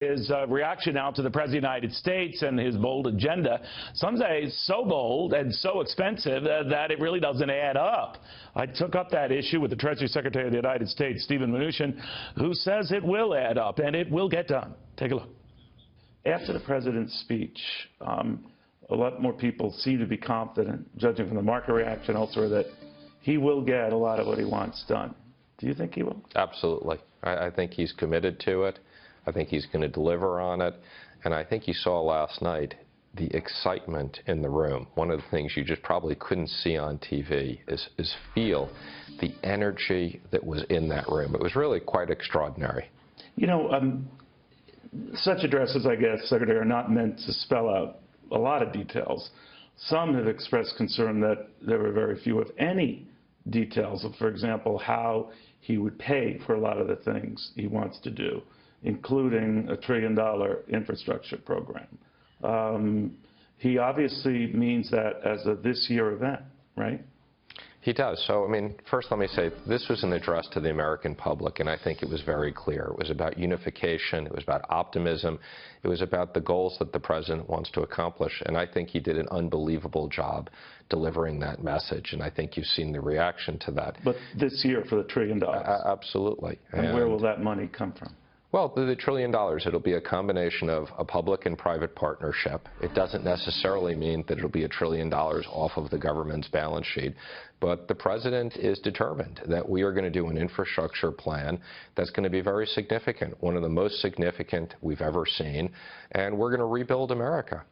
His reaction now to the President of the United States and his bold agenda, some say so bold and so expensive that it really doesn't add up. I took up that issue with the Treasury Secretary of the United States, Steven Mnuchin, who says it will add up and it will get done. Take a look. After the President's speech, a lot more people seem to be confident, judging from the market reaction elsewhere, that he will get a lot of what he wants done. Do you think he will? Absolutely. I think he's committed to it. I think he's going to deliver on it. And I think you saw last night the excitement in the room. One of the things you just probably couldn't see on TV is feel the energy that was in that room. It was really quite extraordinary. You know, such addresses, I guess, Secretary, are not meant to spell out a lot of details. Some have expressed concern that there were very few, if any, details of, for example, how he would pay for a lot of the things he wants to do, including a $1 trillion infrastructure program. He obviously means that as a this-year event, right? He does. So, I mean, first let me say, this was an address to the American public, and I think it was very clear. It was about unification. It was about optimism. It was about the goals that the President wants to accomplish, and I think he did an unbelievable job delivering that message, and I think you've seen the reaction to that. But this year for the $1 trillion. Absolutely. And where will that money come from? Well, the $1 trillion, it'll be a combination of a public and private partnership. It doesn't necessarily mean that it'll be $1 trillion off of the government's balance sheet. But the President is determined that we are going to do an infrastructure plan that's going to be very significant, one of the most significant we've ever seen, and we're going to rebuild America.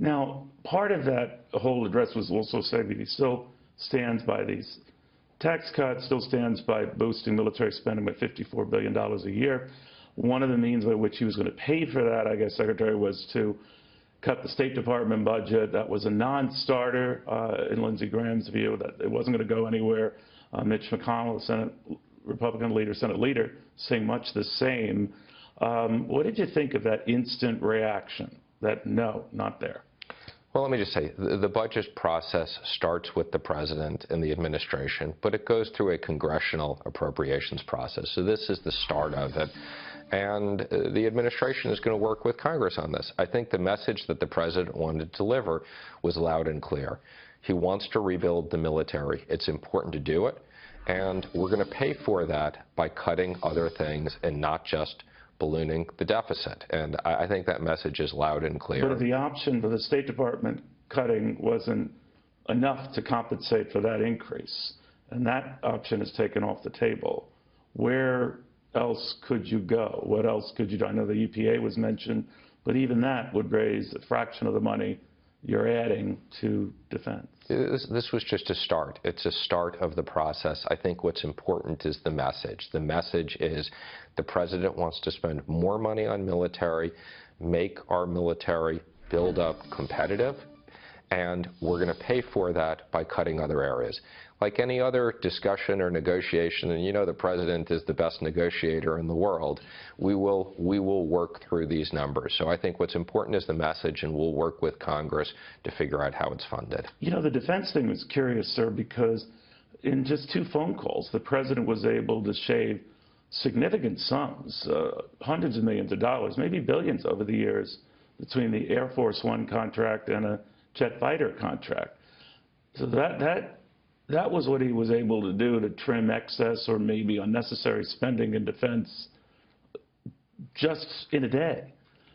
Now, part of that whole address was also saying that he still stands by these tax cuts, still stands by boosting military spending by $54 billion a year. One of the means by which he was going to pay for that, I guess, Secretary, was to cut the State Department budget. That was a non-starter in Lindsey Graham's view, that it wasn't going to go anywhere. Mitch McConnell, the Senate Republican leader, Senate leader, saying much the same. What did you think of that instant reaction, that no, not there? Well, let me just say, the budget process starts with the President and the administration, but it goes through a congressional appropriations process. So this is the start of it. And the administration is going to work with Congress on this. I think the message that the President wanted to deliver was loud and clear. He wants to rebuild the military. It's important to do it. And we're going to pay for that by cutting other things and not just ballooning the deficit. And I think that message is loud and clear. But if the option for the State Department cutting wasn't enough to compensate for that increase, and that option is taken off the table, where else could you go? What else could you do? I know the EPA was mentioned, but even that would raise a fraction of the money you're adding to defense. This was just a start. It's a start of the process. I think what's important is the message. The message is the President wants to spend more money on military, make our military build up competitive, and we're going to pay for that by cutting other areas. Like any other discussion or negotiation, and you know the President is the best negotiator in the world, we will work through these numbers. So I think what's important is the message, and we'll work with Congress to figure out how it's funded. You know, the defense thing was curious, sir, because in just 2 phone calls, the President was able to shave significant sums, hundreds of millions of dollars, maybe billions over the years, between the Air Force One contract and a jet fighter contract. So that was what he was able to do to trim excess or maybe unnecessary spending in defense just in a day.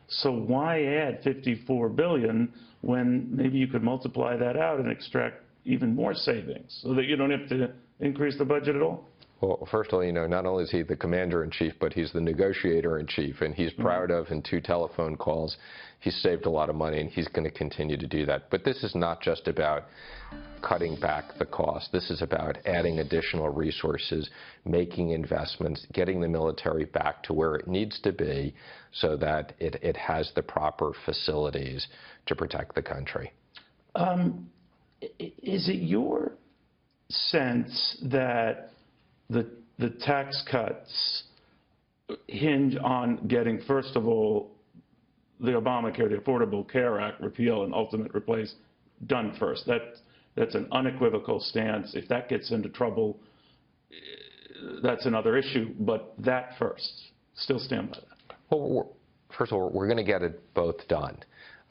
So why add $54 billion when maybe you could multiply that out and extract even more savings so that you don't have to increase the budget at all? Well, first of all, you know, not only is he the commander-in-chief, but he's the negotiator-in-chief, and he's proud of, in 2 telephone calls, he's saved a lot of money, and he's going to continue to do that. But this is not just about cutting back the cost. This is about adding additional resources, making investments, getting the military back to where it needs to be so that it has the proper facilities to protect the country. Is it your sense that the tax cuts hinge on getting, first of all, the Obamacare, the Affordable Care Act repeal and ultimate replace done first? That's an unequivocal stance. If that gets into trouble, that's another issue, but that first. Still stand by that. Well, First of all, we're going to get it both done.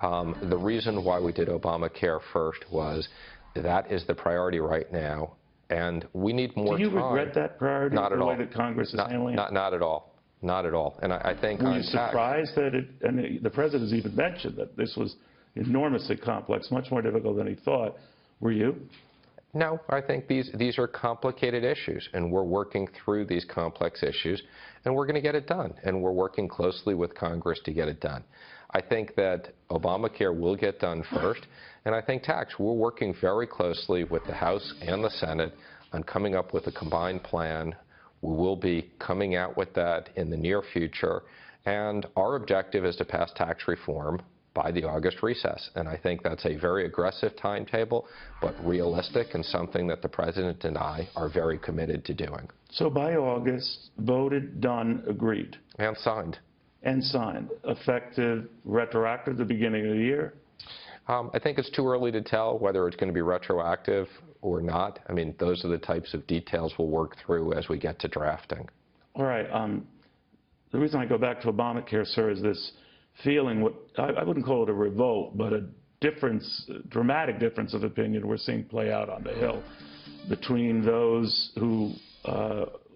The reason why we did Obamacare first was that is the priority right now, and we need more time. Do you regret that priority? Not at all. The way that Congress is handling it? Not at all. Not at all. And I think Were you surprised that it, and the President's even mentioned that this was enormously complex, much more difficult than he thought. Were you? No, I think these are complicated issues, and we're working through these complex issues, and we're going to get it done, and we're working closely with Congress to get it done. I think that Obamacare will get done first, and I think tax, we're working very closely with the House and the Senate on coming up with a combined plan. We will be coming out with that in the near future, and our objective is to pass tax reform by the August recess. And I think that's a very aggressive timetable, but realistic and something that the President and I are very committed to doing. So by August, voted, done, agreed. And signed. And signed. Effective, retroactive, the beginning of the year? I think it's too early to tell whether it's going to be retroactive or not. I mean, those are the types of details we'll work through as we get to drafting. All right. The reason I go back to Obamacare, sir, is this feeling, what I wouldn't call it a revolt, but a difference, dramatic difference of opinion we're seeing play out on the Hill between those who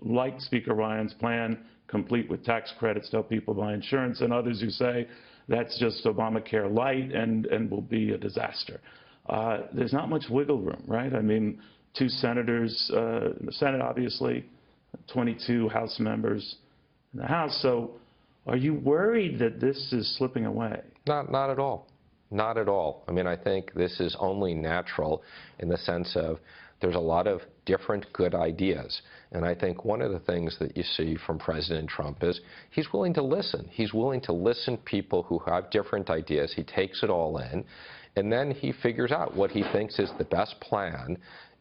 like Speaker Ryan's plan, complete with tax credits to help people buy insurance, and others who say that's just Obamacare light and will be a disaster. There's not much wiggle room, right? I mean, 2 senators in the Senate, obviously, 22 House members in the House. So are you worried that this is slipping away? Not at all. Not at all. I mean, I think this is only natural in the sense of there's a lot of different good ideas. And I think one of the things that you see from President Trump is he's willing to listen. He's willing to listen to people who have different ideas. He takes it all in, and then he figures out what he thinks is the best plan,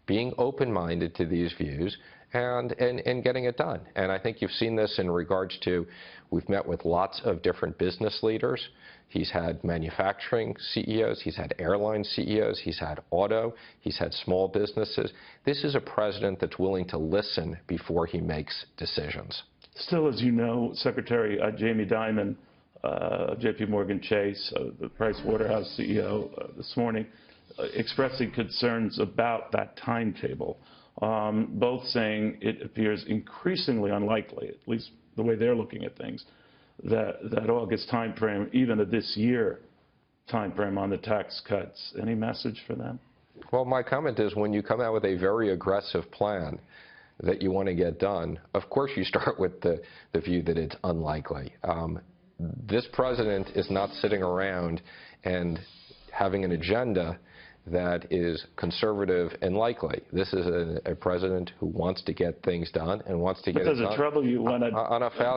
being open-minded to these views, and getting it done. And I think you've seen this in regards to, we've met with lots of different business leaders. He's had manufacturing CEOs, he's had airline CEOs, he's had auto, he's had small businesses. This is a president that's willing to listen before he makes decisions. Still, as you know, Secretary Jamie Dimon, J.P. Morgan Chase, the Price Waterhouse CEO this morning, expressing concerns about that timetable. Both saying it appears increasingly unlikely, at least the way they're looking at things, that August timeframe, even a this year timeframe on the tax cuts. Any message for them? Well, my comment is when you come out with a very aggressive plan that you want to get done, of course you start with the view that it's unlikely. This president is not sitting around and having an agenda that is conservative and likely. This is a president who wants to get things done and wants to get it done. Does it trouble you when a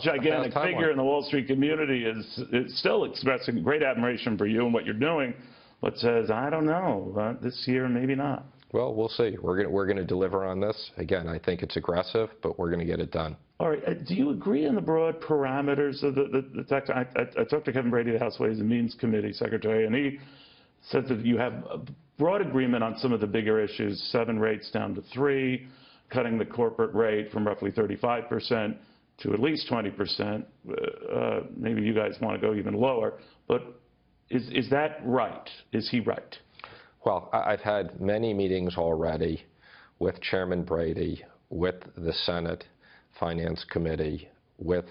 gigantic figure in the Wall Street community is still expressing great admiration for you and what you're doing, but says, I don't know, this year maybe not? Well, we'll see. We're going to deliver on this. Again, I think it's aggressive, but we're going to get it done. All right. Do you agree on the broad parameters of the tax? I talked to Kevin Brady, the House Ways and Means Committee Secretary, and he said that you have a broad agreement on some of the bigger issues, 7 rates down to 3, cutting the corporate rate from roughly 35% to at least 20%. Maybe you guys want to go even lower. But is that right? Is he right? Well, I've had many meetings already with Chairman Brady, with the Senate Finance Committee, with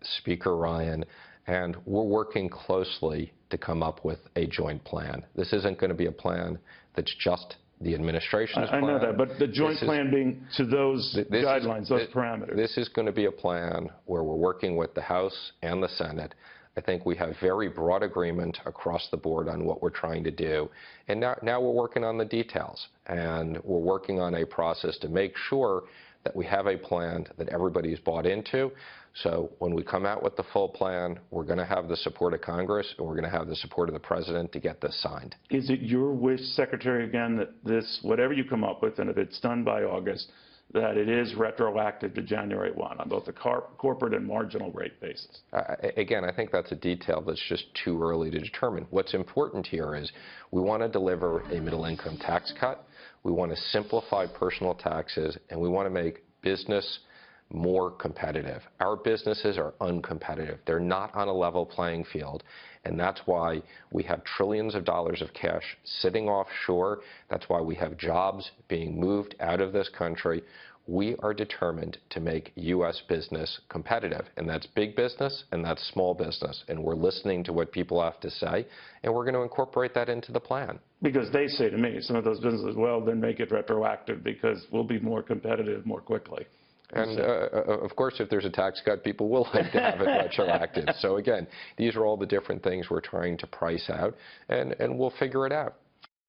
Speaker Ryan, and we're working closely to come up with a joint plan. This isn't going to be a plan that's just the administration's plan. I know that, but the joint plan being to those guidelines, those parameters. This is going to be a plan where we're working with the House and the Senate. I think we have very broad agreement across the board on what we're trying to do. And now we're working on the details. And we're working on a process to make sure that we have a plan that everybody's bought into. So when we come out with the full plan, we're going to have the support of Congress, and we're going to have the support of the President to get this signed. Is it your wish, Secretary, again, that this, whatever you come up with, and if it's done by August, that it is retroactive to January 1 on both the corporate and marginal rate basis? Again, I think that's a detail that's just too early to determine. What's important here is we want to deliver a middle-income tax cut. We want to simplify personal taxes, and we want to make business more competitive. Our businesses are uncompetitive. They're not on a level playing field. And that's why we have trillions of dollars of cash sitting offshore. That's why we have jobs being moved out of this country. We are determined to make U.S. business competitive. And that's big business and that's small business. And we're listening to what people have to say, and we're going to incorporate that into the plan. Because they say to me, some of those businesses, well, then make it retroactive because we'll be more competitive more quickly. And of course, if there's a tax cut, people will like to have it retroactive. So again, these are all the different things we're trying to price out, and we'll figure it out.